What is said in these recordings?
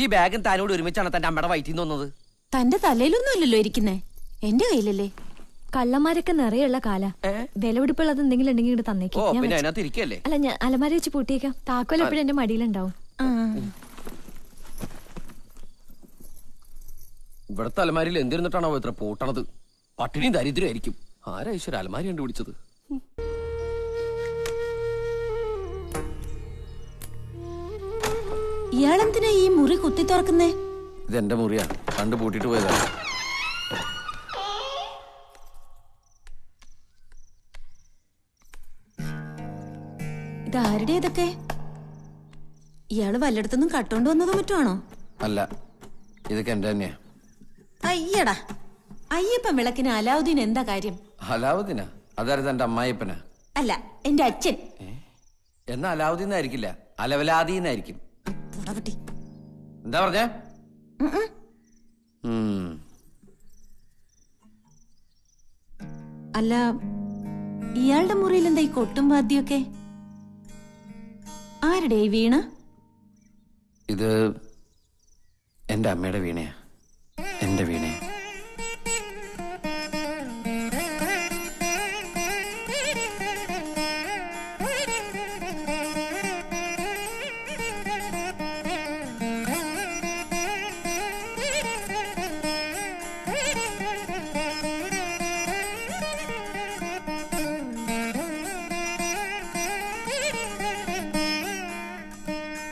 ഈ ബാഗും താനോട് ഒരുമിച്ചാണ് തന്റെ അമ്മയുടെ വയറ്റിൽ നിന്ന് വന്നത്. തന്റെ തലയിലൊന്നും അല്ലല്ലോ ഇരിക്കുന്നേ, എന്റെ കയ്യിലല്ലേ. കള്ളന്മാരൊക്കെ നിറയുള്ള കാല. വിലപിടിപ്പുള്ളത് എന്തെങ്കിലും ഉണ്ടെങ്കിൽ ഇങ്ങോട്ട് തന്നേക്കും. പിന്നെ അതിനകത്ത് ഇരിക്കല്ലേ? അല്ല, ഞാൻ അലമാര വെച്ച് പൂട്ടിയേക്കാം. താക്കോൽ എപ്പോഴും എന്റെ മടിയിലുണ്ടാവും. ഇവിടത്തെ അലമാരിയിൽ എന്തിരുന്നിട്ടാണോ ഇത്ര പൂട്ടണത്? പട്ടിണിയും ദരിദ്രമായിരിക്കും. ആരാ ഈശ്വര അലമാരി കണ്ടുപിടിച്ചത്? ഇയാളെന്തിനാ ഈ മുറി കുത്തി തുറക്കുന്നേ? ഇതെന്റെ മുറിയാ, കണ്ടു പൂട്ടിട്ട് പോയതാ. ഇതാരുടെ ഇതൊക്കെ? ഇയാള് വല്ലയിടത്തുനിന്നും കട്ടോണ്ട് വന്നതോ മറ്റാണോ? അല്ല, ഇതൊക്കെ എന്റെ തന്നെയാ. അയ്യടാ, അയ്യപ്പൻ വിളക്കിന് അലാവുദ്ദീൻ എന്താ കാര്യം? അലാവുദ്ദീനാ? അതായത് എന്റെ അമ്മായിപ്പനാ? അല്ല, എന്റെ അച്ഛൻ. എന്നാ അലാവുദ്ദീൻ ആയിരിക്കില്ല, അലവലാദീന്നായിരിക്കും. എന്താ പറഞ്ഞേ? അല്ല, ഇയാളുടെ മുറിയിൽ എന്താ ഈ കൊട്ടും വാദ്യൊക്കെ? ആരുടെ ഈ വീണ? ഇത് എന്റെ അമ്മയുടെ വീണയാ, എന്റെ വീണയാ.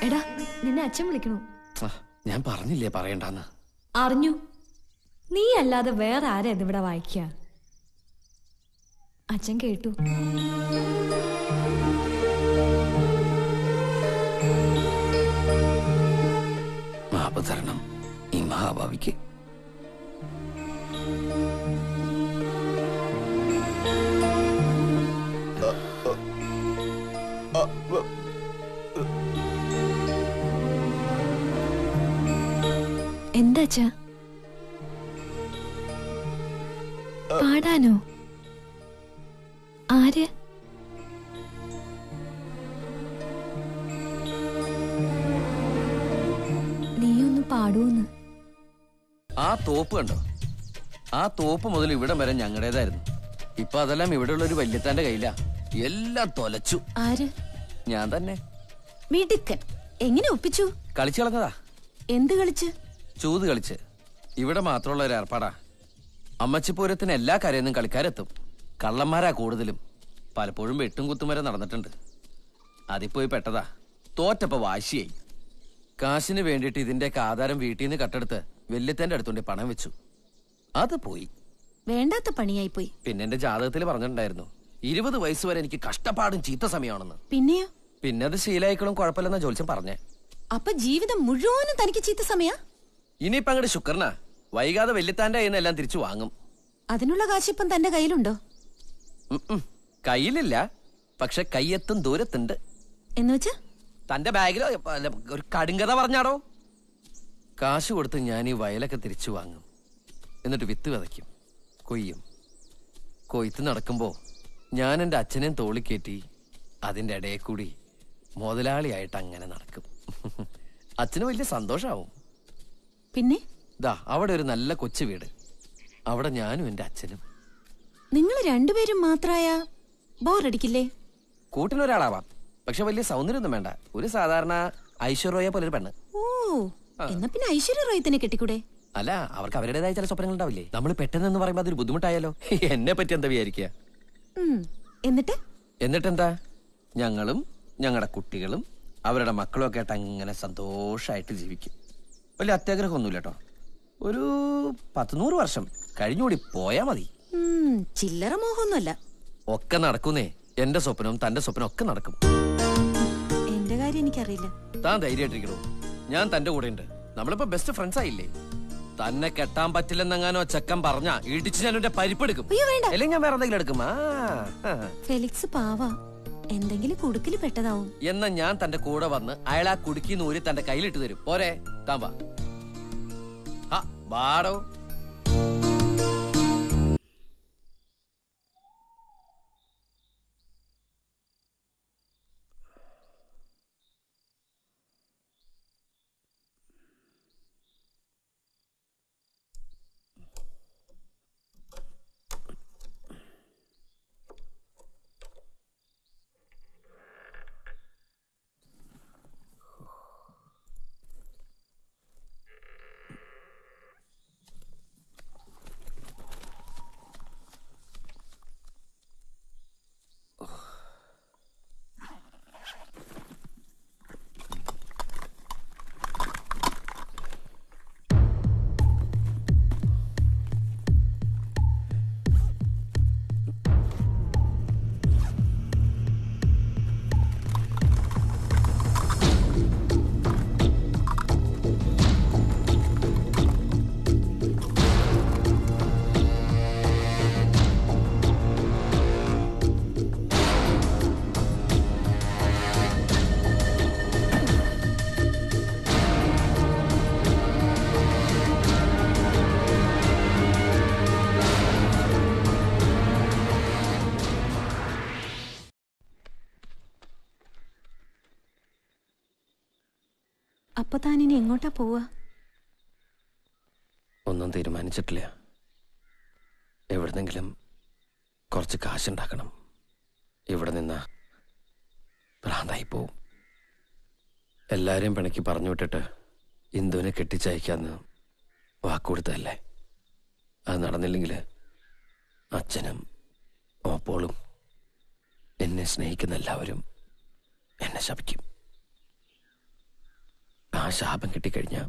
എടാ, നിന്നെ അച്ഛൻ വിളിക്കണു. ഞാൻ പറഞ്ഞില്ലേ പറയണ്ടെന്ന്. അറിഞ്ഞു. നീ അല്ലാതെ വേറെ ആരാ ഇതിവിടെ വായിക്ക? അച്ഛൻ കേട്ടു. മാപ്പ് തരണം ഈ മഹാഭാവിക്ക്. എന്താ അച്ഛാ? പാടാനോ? ആര്? നീയൊന്ന് പാടൂന്ന്. ആ തോപ്പ് കണ്ടോ? ആ തോപ്പ് മുതൽ ഇവിടം വരെ ഞങ്ങളുടേതായിരുന്നു. ഇപ്പൊ അതെല്ലാം ഇവിടെയുള്ള ഒരു വല്യത്താന്റെ കയ്യിലാ. എല്ലാം തൊലച്ചു. ആര്? ഞാൻ തന്നെ. മിടുക്കൻ. എങ്ങനെ ഒപ്പിച്ചു? കളിച്ചു കളഞ്ഞതാ. എന്ത് കളിച്ച്? ചൂത് കളിച്ച്. ഇവിടെ മാത്രമുള്ള ഒരു ഏർപ്പാടാ. അമ്മച്ചിപ്പൂരത്തിന് എല്ലാ കരയെന്നും കളിക്കാരെത്തും. കള്ളന്മാരാ കൂടുതലും. പലപ്പോഴും വെട്ടും കുത്തും വരെ നടന്നിട്ടുണ്ട്. അതിപ്പോയി പെട്ടതാ. തോറ്റപ്പോ വാശിയായി. കാശിന് വേണ്ടിയിട്ട് ഇതിന്റെയൊക്കെ ആധാരം വീട്ടിൽ നിന്ന് കട്ടെടുത്ത് വല്യത്തേന്റെ അടുത്തുകൊണ്ട് പണം വെച്ചു. അത് പോയി. വേണ്ടാത്ത പണിയായി പോയി. പിന്നെ എന്റെ ജാതകത്തിൽ പറഞ്ഞിട്ടുണ്ടായിരുന്നു 20 വയസ്സ് വരെ എനിക്ക് കഷ്ടപ്പാടും ചീത്ത സമയമാണെന്ന്. പിന്നെയോ? പിന്നെ അത് ശീലായിക്കളും കുഴപ്പമില്ലെന്ന ജോത്സ്യം പറഞ്ഞേ. അപ്പൊ ജീവിതം മുഴുവനും തനിക്ക് ചീത്ത സമയ? ഇനിയിപ്പ അങ്ങോട്ട് ശുക്രനാ. വൈകാതെ വല്യത്താന്റെ കയ്യിൽ നിന്ന് എല്ലാം തിരിച്ചു വാങ്ങും. അതിനുള്ള കാശിപ്പം തന്റെ കയ്യിലുണ്ടോ? കയ്യിലില്ല, പക്ഷെ കയ്യെത്തും ദൂരത്തുണ്ട്. എന്നുവെച്ചാ? തന്റെ ബാഗിലോ ഒരു കടുങ്കഥ പറഞ്ഞാടോ. കാശ് കൊടുത്ത് ഞാൻ ഈ വയലൊക്കെ തിരിച്ചു വാങ്ങും. എന്നിട്ട് വിത്ത് വിതയ്ക്കും, കൊയ്യും. കൊയ്ത്ത് നടക്കുമ്പോ ഞാൻ എന്റെ അച്ഛനെയും തോളിക്കേറ്റി അതിന്റെ ഇടയിൽ കൂടി മുതലാളിയായിട്ട് അങ്ങനെ നടക്കും. അച്ഛന് വലിയ സന്തോഷാവും. പിന്നെ ദാ അവിടെ ഒരു നല്ല കൊച്ചു വീട്. അവിടെ ഞാനും എന്റെ അച്ഛനും. നിങ്ങൾ രണ്ടുപേരും മാത്രായ ബോറടിക്കില്ലേ? കൂട്ടിനൊരാളാവാം, പക്ഷെ വലിയ സൗന്ദര്യമൊന്നും വേണ്ട. ഒരു സാധാരണ ഐശ്വര്യ പോലൊരു പെണ്ണ്. ഓ, എന്നാ പിന്നെ ഐശ്വര്യ റോയ് തന്നെ കെട്ടിക്കൂടെ? അല്ല, അവർക്ക് അവരുടേതായ ചില സ്വപ്നങ്ങൾ ഉണ്ടാവില്ലേ? നമ്മൾ പെട്ടെന്ന് പറയുമ്പോ അതൊരു ബുദ്ധിമുട്ടായാലോ. എന്നെ പറ്റി എന്താ വിചാരിക്കുക? എന്നിട്ടെന്താ, ഞങ്ങളും ഞങ്ങളുടെ കുട്ടികളും അവരുടെ മക്കളും ഒക്കെ ആയിട്ട് അങ്ങനെ സന്തോഷമായിട്ട് ജീവിക്കും. വലിയ അത്യാഗ്രഹമൊന്നുമില്ല കേട്ടോ. ഒരു 100 വർഷം കഴിഞ്ഞുകൂടി പോയാ മതി. ചില്ലറ മോഹമൊന്നുമല്ല. ഒക്കെ നടക്കുന്നേ. എന്റെ സ്വപ്നവും തന്റെ സ്വപ്നം ഒക്കെ നടക്കും. എന്റെ കാര്യം എനിക്കറിയില്ല. താൻ ധൈര്യമായിട്ടിരിക്കണോ? ഞാൻ തന്റെ കൂടെ ഉണ്ട്. നമ്മളിപ്പോ ബെസ്റ്റ് ഫ്രണ്ട്സ് ആയില്ലേ? തന്നെ കെട്ടാൻ പറ്റില്ലെന്നെങ്ങാനോ ചെക്കൻ പറഞ്ഞ ഇടിച്ച് ഞാൻ എന്റെ പരിപ്പെടുക്കും. അല്ലെങ്കിൽ ഞാൻ വേറെ എന്തെങ്കിലും എടുക്കും. ഫെലിക്സ് പാവാ, എന്തെങ്കിലും കുടുക്കില് പെട്ടതാവും. എന്നാ ഞാൻ തന്റെ കൂടെ വന്ന് അയാൾ ആ കുടുക്കി നൂരി തന്റെ കയ്യിലിട്ട് തരും. പോരെ? താൻ വാടോ. അപ്പൊ താനിനി എങ്ങോട്ടാ പോവാ? ഒന്നും തീരുമാനിച്ചിട്ടില്ല. എവിടുന്നെങ്കിലും കുറച്ച് കാശുണ്ടാക്കണം. ഇവിടെ നിന്ന് ഭ്രാന്തായി പോവും. എല്ലാരെയും പിണക്കി പറഞ്ഞു വിട്ടിട്ട് ഇന്ദുവിനെ കെട്ടിച്ചയക്കാന്ന് വാക്കുകൊടുത്തതല്ലേ. അത് നടന്നില്ലെങ്കിൽ അച്ഛനും ഓപ്പോളും എന്നെ സ്നേഹിക്കുന്ന എല്ലാവരും എന്നെ ശപിക്കും. ആ ശാപം കിട്ടിക്കഴിഞ്ഞാൽ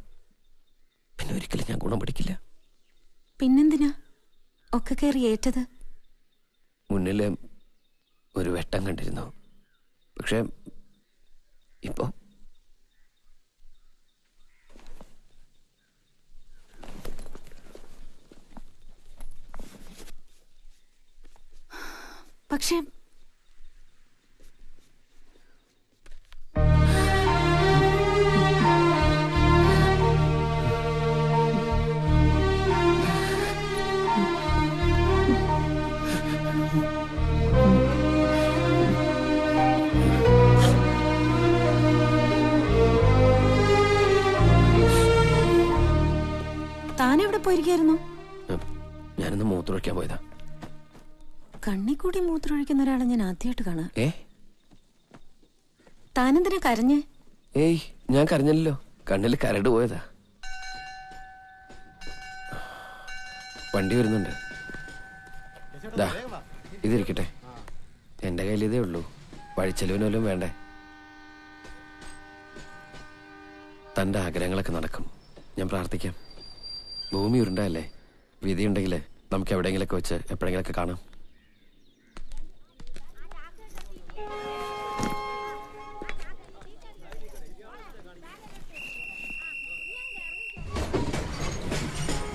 പിന്നെ ഒരിക്കലും ഞാൻ ഗുണം പിടിക്കില്ല. പിന്നെന്തിനാ ഒക്കെ കയറി ഏറ്റത്? മുന്നില് ഒരു വെട്ടം കണ്ടിരുന്നു. പക്ഷെ ഇപ്പോ പക്ഷെ താനെവിടെ പോയിരിക്കായിരുന്നു? ഞാനൊന്ന് മൂത്രമൊഴിക്കാൻ പോയതാ. കണ്ണിക്കൂടി മൂത്രമൊഴിക്കുന്ന ഒരാളെ ഞാൻ ആദ്യമായിട്ട് കാണാം. ഏ താനെന്തിനാ കരഞ്ഞേ? ഏയ്, ഞാൻ കരഞ്ഞല്ലോ. കണ്ണിൽ കരട് പോയതാ. വണ്ടി വരുന്നുണ്ട്. ദാ ഇതിരിക്കട്ടെ. എന്റെ കയ്യിൽ ഇതേ ഉള്ളൂ. വഴിച്ചെലവിനോലും വേണ്ടേ. തന്റെ ആഗ്രഹങ്ങളൊക്കെ നടക്കും. ഞാൻ പ്രാർത്ഥിക്കാം. ഭൂമി ഉരുണ്ടല്ലേ. വിധിയുണ്ടെങ്കിൽ നമുക്ക് എവിടെയെങ്കിലൊക്കെ വെച്ച് എപ്പോഴെങ്കിലൊക്കെ കാണാം.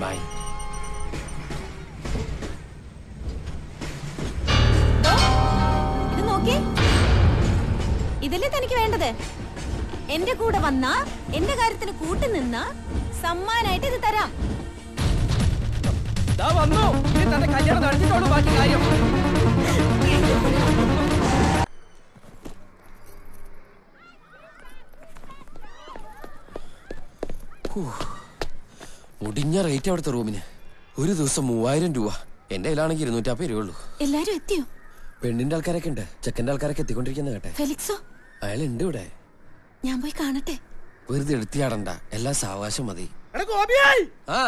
ബൈ. ഇത് നോക്കി, ഇതല്ലേ തനിക്ക് വേണ്ടത്? എന്റെ കൂടെ വന്ന, എന്റെ കാര്യത്തിന് കൂട്ടുനിന്ന സമ്മാനായിട്ട് ഇത് തരാം. മുടിഞ്ഞ റേറ്റ് അവിടുത്തെ റൂമിന്. ഒരു ദിവസം 3000 രൂപ. എന്റെ കയ്യിലാണെങ്കിൽ 250 രൂപ ഉള്ളൂ. എല്ലാരും എത്തിയോ? പെണ്ണിന്റെ ആൾക്കാരൊക്കെ ഉണ്ട്. ചെക്കന്റെ ആൾക്കാരൊക്കെ എത്തിക്കൊണ്ടിരിക്കുന്ന കേട്ടെ. ഫെലിക്സോ? അയാളുണ്ട് ഇവിടെ. ഞാൻ പോയി കാണട്ടെ. വെറുതെ എടുത്തിയാടണ്ട. എല്ലാ സാവകാശം മതി. ആ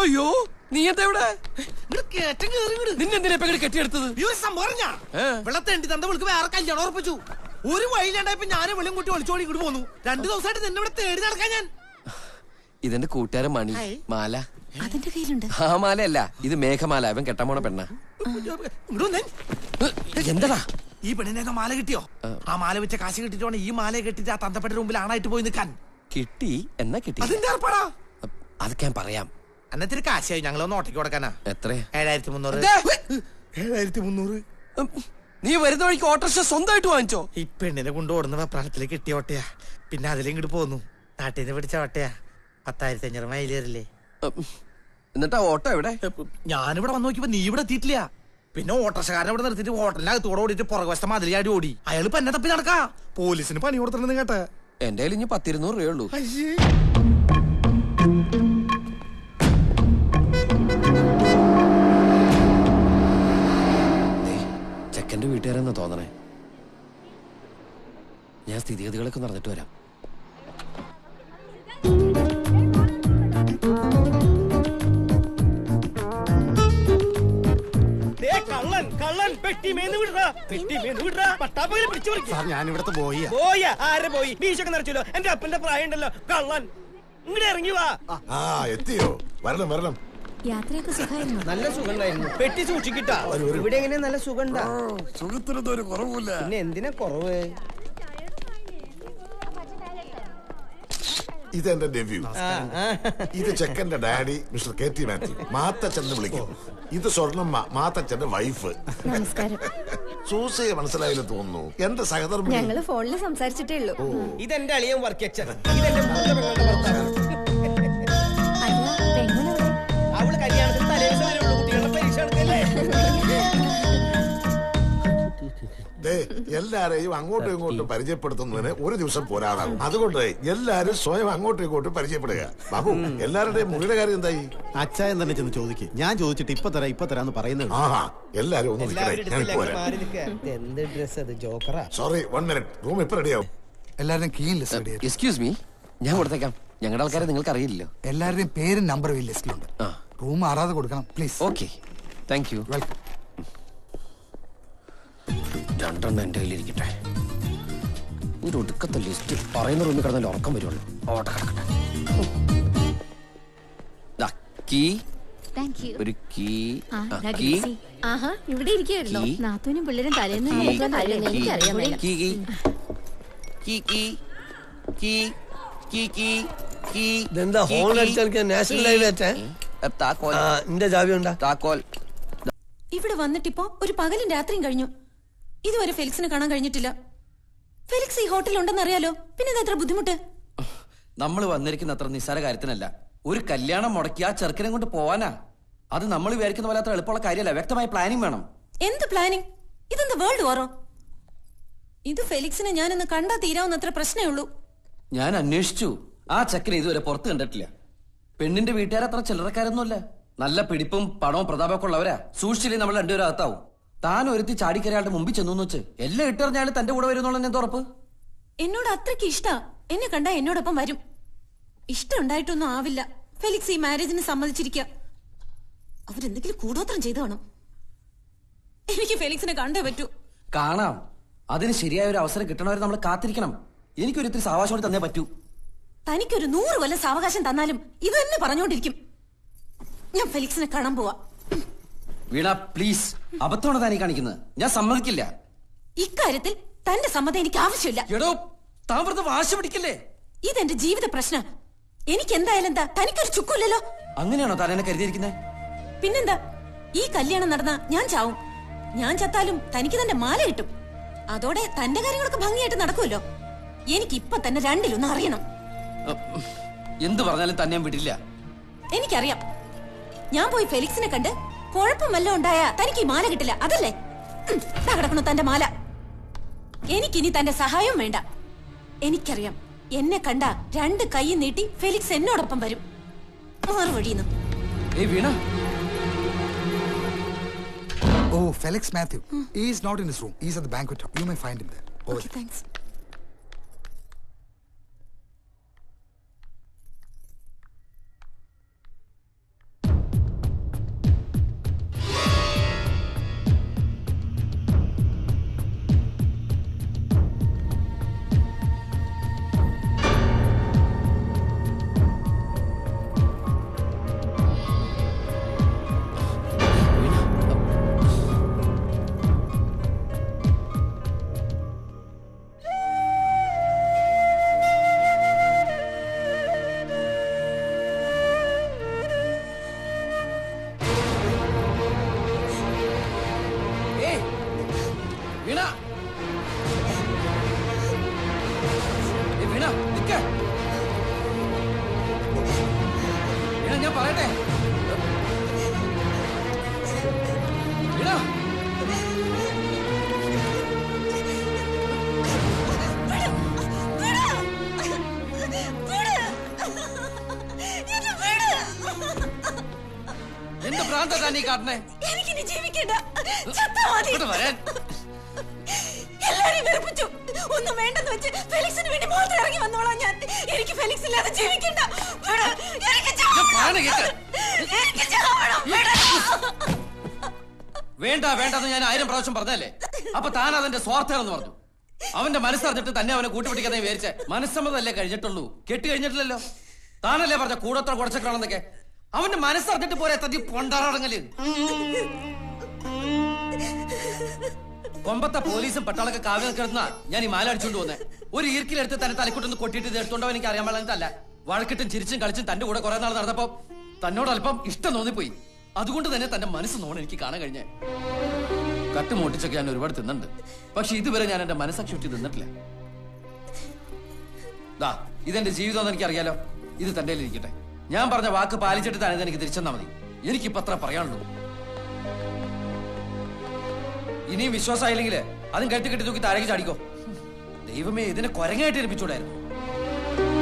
അയ്യോ, നീ എന്താ ഇവിടെ? നിന്നെന്തിനാ കെട്ടിയെടുത്തത്? വെള്ളത്തേണ്ടി തന്റെ വിളിക്ക് വേറെ കല്യാണം ഉറപ്പിച്ചു. ഒരു വഴിയിലാണ്ടായപ്പോ ഞാനും വെള്ളം കൂട്ടി ഒളിച്ചോടി ഇങ്ങോട്ട് പോന്നു. 2 ദിവസമായിട്ട് നിന്നെ ഇവിടെ തേടി നടക്കാൻ ഞാൻ. ഇതെന്റെ കൂട്ടുകാരൻ മണി. മാല അതിന്റെ കയ്യിലുണ്ട്. ആ മാലയല്ല, ഇത് മേഘമാല. അവൻ കെട്ടാൻ പോണ പെണ്ണ. എന്താ ഈ പെണ്ണിനെ മാല കിട്ടിയോ? ആ മാല വെച്ച കാശ് കിട്ടിട്ടോണ് ഈ മാല കെട്ടിട്ട് ആ തന്തപ്പെട്ട മുമ്പിൽ ആണായിട്ട് പോയി നിൽക്കാൻ. കിട്ടി എന്നാ കിട്ടി. അതിന്റെ ഏർപ്പാടാ. അതൊക്കെ ഞാൻ പറയാം. അന്നത്തിരി കാശായി ഞങ്ങളൊന്ന് ഓട്ടയ്ക്ക് കൊടുക്കാനാ. എത്ര? 7300. 7300. നീ വരുന്ന വഴിക്ക് ഓട്ടോറിക്ഷ സ്വന്തമായിട്ട് വാങ്ങിച്ചോ? ഈ പെണ്ണിനെ കൊണ്ട് ഓടുന്ന വെപ്രാളത്തിലേക്ക് കിട്ടിയ ഓട്ടയാ. പിന്നെ അതിലിങ്ങോട്ട് പോന്നു. നാട്ടിൽ നിന്ന് പിടിച്ച ഓട്ടയാ. 10,500 മൈലേറില്ലേ. എന്നിട്ടാ ഓട്ടോ എവിടെ? ഞാനിവിടെ വന്ന് നോക്കിയപ്പോ നീ ഇവിടെ എത്തിയിട്ടില്ല. പിന്നെ ഓട്ടോറിക്ഷക്കാരനെ ഇവിടെ നിർത്തിയിട്ട് ഹോട്ടലിനകത്തോടെ ഓടിയിട്ട് പുറകുവശത്തെ മതിലിയാടി ഓടി. അയാൾ പെന്നെ തപ്പി നടക്കാ. പോലീസിന് പണി കൊടുത്തിട്ടുണ്ട് കേട്ടെ. എന്റെ കയ്യിൽ ഇനി 10-200 രൂപയുള്ളൂ. ചെക്കന്റെ വീട്ടുകാരെന്നാ തോന്നണേ. ഞാൻ സ്ഥിതിഗതികളൊക്കെ നടന്നിട്ട് വരാം. ഞാൻ ഇവിടത്തെ പോയി എന്റെ അപ്പന്റെ പ്രായം ഉണ്ടല്ലോ. കള്ളൻ ഇങ്ങോട്ട് ഇറങ്ങി വാ. എത്തിയോ? വരണം വരണം. യാത്രയൊക്കെ സുഖമായിരുന്നു. നല്ല സുഖം ഉണ്ടായിരുന്നു. പെട്ടി സൂക്ഷിക്കിട്ടാ. ഇവിടെ എങ്ങനെ നല്ല സുഖം ഉണ്ടാ? സുഖത്തിനൊന്നും ഒരു കുറവില്ല. പിന്നെ എന്തിനാ കുറവ്? ഇതെന്റെ നെവ്യൂ. ഇത് ചെക്കന്റെ ഡാഡി മിസ്റ്റർ KT മാത്യു. മാത്തച്ഛന്ന് വിളിക്കും. ഇത് സ്വർണ്ണമ്മ, മാത്തച്ഛന്റെ വൈഫ്. നമസ്കാരം. സൂസയെ മനസ്സിലായില്ല തോന്നുന്നു. എന്റെ സഹധർമ്മി. ഞങ്ങള് ഫോണിൽ സംസാരിച്ചിട്ടേ ഉള്ളൂ. ഇതെന്റെ അളിയൻ വർക്കച്ചൻ. ഇതെന്റെ മൂത്ത പെങ്ങളുടെ ഭർത്താവ്. അവള് കല്യാണത്തിന് തലേദിവസം വരെയുള്ളൂ. കുട്ടികളുടെ പരീക്ഷ നടക്കല്ലേ? ദേ, എല്ലാരെയും അങ്ങോട്ടും ഇങ്ങോട്ടും പരിചയപ്പെടുത്തുന്നതിന് ഒരു ദിവസം പോരാതാവും. അതുകൊണ്ട് എല്ലാരും സ്വയം അങ്ങോട്ടും ഇങ്ങോട്ടും പരിചയപ്പെടുക. ബാബു, എല്ലാവരുടെയും മുറിയുടെ കാര്യം എന്തായി? അച്ചായൻ തന്നെ ചെന്ന് ചോദിക്കും. ഞാൻ ചോദിച്ചിട്ട് ഇപ്പൊ തരാന്ന് പറയുന്നത്. ആഹാ, എല്ലാരും ഒന്ന് നിൽക്കണേ, ഞാൻ പോരാ. എന്ത് ഡ്രസ് അത് ജോക്കറാ? Sorry, 1 minute. റൂം ഇപ്പൊ റെഡിയാവും. എല്ലാവരുടെയും കീ ലിസ്റ്റ് എക്സ്ക്യൂസ് മീ, ഞാൻ കൊടുത്തേക്കാം. ഞങ്ങളുടെ ആൾക്കാരെ നിങ്ങൾക്ക് അറിയില്ലല്ലോ. എല്ലാവരുടെയും പേരും നമ്പറും ഈ ലിസ്റ്റിലുണ്ട്. ആ, റൂം മാറാതെ കൊടുക്കണം please. Okay, thank you. Welcome. രണ്ടെണ്ണം എന്റെ കയ്യിലിരിക്കട്ടെ. ഒരു ഒടുക്കത്തെ ലിസ്റ്റ് പറയുന്ന റൂമിൽ കിടന്നാലും ഉറക്കം വരുള്ളൂ. ഓട്ടെ കിടക്കട്ടെ. ദാ, കീ, ഒരു കീ, കീ, ആഹാ ഇവിടെ ഇരിക്കുവായിരുന്നോ? കീ, നാത്തൂനും പിള്ളേരും തലേന്ന് കീ, എനിക്കറിയാൻ key, key, key, key, key, key, key, key, ഇതെന്താ കീ, ഹോൺ കീ, അടിച്ചാൽ നാഷണൽ ഹൈവേ വെച്ചേ? താക്കോൽ, എന്റെ ചാവി ഉണ്ടാ? താക്കോൽ. ഇവിടെ വന്നിട്ടിപ്പോ ഒരു പകലും രാത്രിയും കഴിഞ്ഞു. ഇതുവരെ ഫെലിക്സിനെ കാണാൻ കഴിഞ്ഞിട്ടില്ല. ഫെലിക്സ് ഈ ഹോട്ടലിൽ ഉണ്ടെന്ന് അറിയാലോ, പിന്നെ ഇത് എത്ര ബുദ്ധിമുട്ട്. നമ്മൾ വന്നിരിക്കുന്ന അത്ര നിസ്സാര കാര്യത്തിനല്ല. ഒരു കല്യാണം മുടക്കി ആ ചെറുക്കനെ കൊണ്ട് പോവാനാ. അത് നമ്മൾ വിചാരിക്കുന്ന പോലെ അത്ര എളുപ്പമുള്ള കാര്യമല്ല. വ്യക്തമായ പ്ലാനിങ് വേണം. എന്ത് പ്ലാനിങ്? ഇതെന്ത് വേൾഡ് വാറോ? ഇത് ഫെലിക്സിനെ ഞാനൊന്ന് കണ്ടാ തീരാവുന്ന അത്ര പ്രശ്നമേ ഉള്ളൂ. ഞാൻ അന്വേഷിച്ചു. ആ ചെക്കനെ ഇതുവരെ പുറത്ത് കണ്ടിട്ടില്ല. പെണ്ണിന്റെ വീട്ടുകാരത്ര ചില്ലറക്കാരൊന്നുമല്ല. നല്ല പിടിപ്പും പണവും പ്രതാപമൊക്കെ ഉള്ളവരാ. സൂക്ഷിച്ചില്ലേ നമ്മൾ രണ്ടുപേരും അകത്താവും. താൻ ഒരുത്തി ചാടിക്കരയാളുടെ മുമ്പിൽ ചെന്നു വെച്ച് എല്ലാം ഇട്ടെറിഞ്ഞാൽ തന്റെ കൂടെ വരുന്നുള്ള എന്താ ഉറപ്പ്? എന്നോട് അത്രയ്ക്ക് ഇഷ്ടാ. എന്നെ കണ്ടാ എന്നോടൊപ്പം വരും. ഇഷ്ടം ഉണ്ടായിട്ടൊന്നും ആവില്ല. ഫെലിക്സ് ഈ മാരേജിന് സമ്മതിച്ചിരിക്കുക. അവരെന്തെങ്കിലും കൂടോത്രം ചെയ്തു കാണും. എനിക്ക് ഫെലിക്സിനെ കണ്ടേ പറ്റൂ. കാണാം. അതിന് ശരിയായ ഒരു അവസരം കിട്ടണവരെ നമ്മൾ കാത്തിരിക്കണം. എനിക്കൊരു ഇത്തിരി സാവകാശം കൂടി തന്നേ പറ്റൂ. തനിക്കൊരു 100 കൊല്ലം സാവകാശം തന്നാലും ഇത് തന്നെ പറഞ്ഞുകൊണ്ടിരിക്കും. ഞാൻ ഫെലിക്സിനെ കാണാൻ പോവാ. വീണ പ്ലീസ്, അബദ്ധമാണ് താനീ കാണിക്കുന്നത്. ഞാൻ സമ്മതിക്കില്ല. ഇക്കാര്യത്തിൽ തന്റെ സമ്മതം എനിക്ക് ആവശ്യമില്ല. എടോ, താൻ വെറുതെ വാശി പിടിക്കല്ലേ. ഇതെന്റെ ജീവിത പ്രശ്നം. എനിക്ക് എന്തായാലും എന്താ, തനിക്കൊരു ചുക്കില്ലല്ലോ. അങ്ങനെയാണോ താൻ എന്നെ കരുതിയിരിക്കുന്നത്? പിന്നെന്താ, ഈ കല്യാണം നടന്നാ ഞാൻ ചാവും. ഞാൻ ചത്താലും തനിക്ക് തന്റെ മാല കിട്ടും. അതോടെ തന്റെ കാര്യങ്ങളൊക്കെ ഭംഗിയായിട്ട് നടക്കുമല്ലോ. എനിക്ക് ഇപ്പൊ തന്നെ രണ്ടിലൊന്ന് അറിയണം. എന്ത് പറഞ്ഞാലും തന്നെ ഞാൻ വിടില്ല. എനിക്കറിയാം. ഞാൻ പോയി ഫെലിക്സിനെ കണ്ട് കുഴപ്പം വല്ലതും ഉണ്ടായാ തനിക്ക് ഈ മാല കിട്ടില്ല, അതല്ലേ? ദാ കിടക്കണു തന്റെ മാല. എനിക്കിനി തന്റെ സഹായവും വേണ്ട. എനിക്കറിയാം, എന്നെ കണ്ട 2 കൈ നീട്ടി ഫെലിക്സ് എന്നോടൊപ്പം വരും. മറുവഴിന്ന്. വീണ, Oh, Felix Matthew. He is not in his room. He is at the banquet hall. You may find him there. Over Okay, there. thanks. ഞാൻ പറയട്ടെ. എന്ത് ഭ്രാന്താ താൻ ഈ കാട്ടണേ? എനിക്കിനി ജീവിക്കണ്ട. ചത്താ മതി. വരാൻ എല്ലാരെയും വെറുപ്പിച്ചു. ഒന്നും വേണ്ടെന്ന് വെച്ച് ഫെലിക്സിന് വേണ്ടി മാത്രം ഇറങ്ങി വന്നോളാം ഞാൻ. എനിക്ക് ഫെലിക്സ് ഇല്ലാതെ ജീവിക്കണ്ട. വേണ്ട വേണ്ടെന്ന് ഞാൻ 1000 പ്രാവശ്യം പറഞ്ഞല്ലേ. അപ്പൊ താൻ അതിന്റെ സ്വാർത്ഥമാണെന്ന് പറഞ്ഞു. അവന്റെ മനസ്സറിഞ്ഞിട്ട് തന്നെ അവനെ കൂട്ടുപിടിക്കാതെ വിചാരിച്ച മനസ്സമ്മതല്ലേ കഴിഞ്ഞിട്ടുള്ളൂ, കെട്ടി കഴിഞ്ഞിട്ടില്ലല്ലോ. താനല്ലേ പറഞ്ഞ കൂടത്ര കുടച്ചക്രാണെന്നൊക്കെ. അവന്റെ മനസ്സറിഞ്ഞിട്ട് പോരെ തട്ടി പൊണ്ടാറടങ്ങല്. കൊമ്പത്തെ പോലീസും പട്ടാളൊക്കെ കാവ്യ നിൽക്കുന്ന ഞാൻ ഈ മാല അടിച്ചുകൊണ്ട് വന്നേ. ഒരു ഈർക്കിലെടുത്ത് തന്നെ തലക്കൊട്ടൊന്ന് കൊട്ടിയിട്ട് ഇത് എടുത്തോണ്ടോ എനിക്ക് അറിയാൻ പാടില്ല. വഴക്കിട്ടും ചിരിച്ചും കളിച്ചും തന്റെ കൂടെ കുറെ നാൾ നടന്നപ്പോ തന്നോട് അല്പം ഇഷ്ടം തോന്നിപ്പോയി. അതുകൊണ്ട് തന്നെ തന്റെ മനസ്സ് നോണം എനിക്ക് കാണാൻ കഴിഞ്ഞേ. കട്ടുമോട്ടിച്ചൊക്കെ ഞാൻ ഒരുപാട് തിന്നുണ്ട്. പക്ഷെ ഇതുവരെ ഞാൻ എന്റെ മനസ്സാക്ഷി വിട്ട് തിന്നിട്ടില്ല. ദാ ഇതെന്റെ ജീവിതം എനിക്ക് അറിയാലോ. ഇത് തന്റെ ഇരിക്കട്ടെ. ഞാൻ പറഞ്ഞ വാക്ക് പാലിച്ചിട്ട് തന്നെ എനിക്ക് തിരിച്ചെന്നാ മതി. എനിക്കിപ്പോ അത്ര പറയാനുള്ളൂ. ഇനിയും വിശ്വാസമായില്ലെങ്കിൽ അതും കഴുത്തി കെട്ടി തൂക്കി താഴേക്ക് ചാടിക്കോ. ദൈവമേ, ഇതിനെ കൊരങ്ങായിട്ട് ഏൽപ്പിച്ചൂടായിരുന്നു.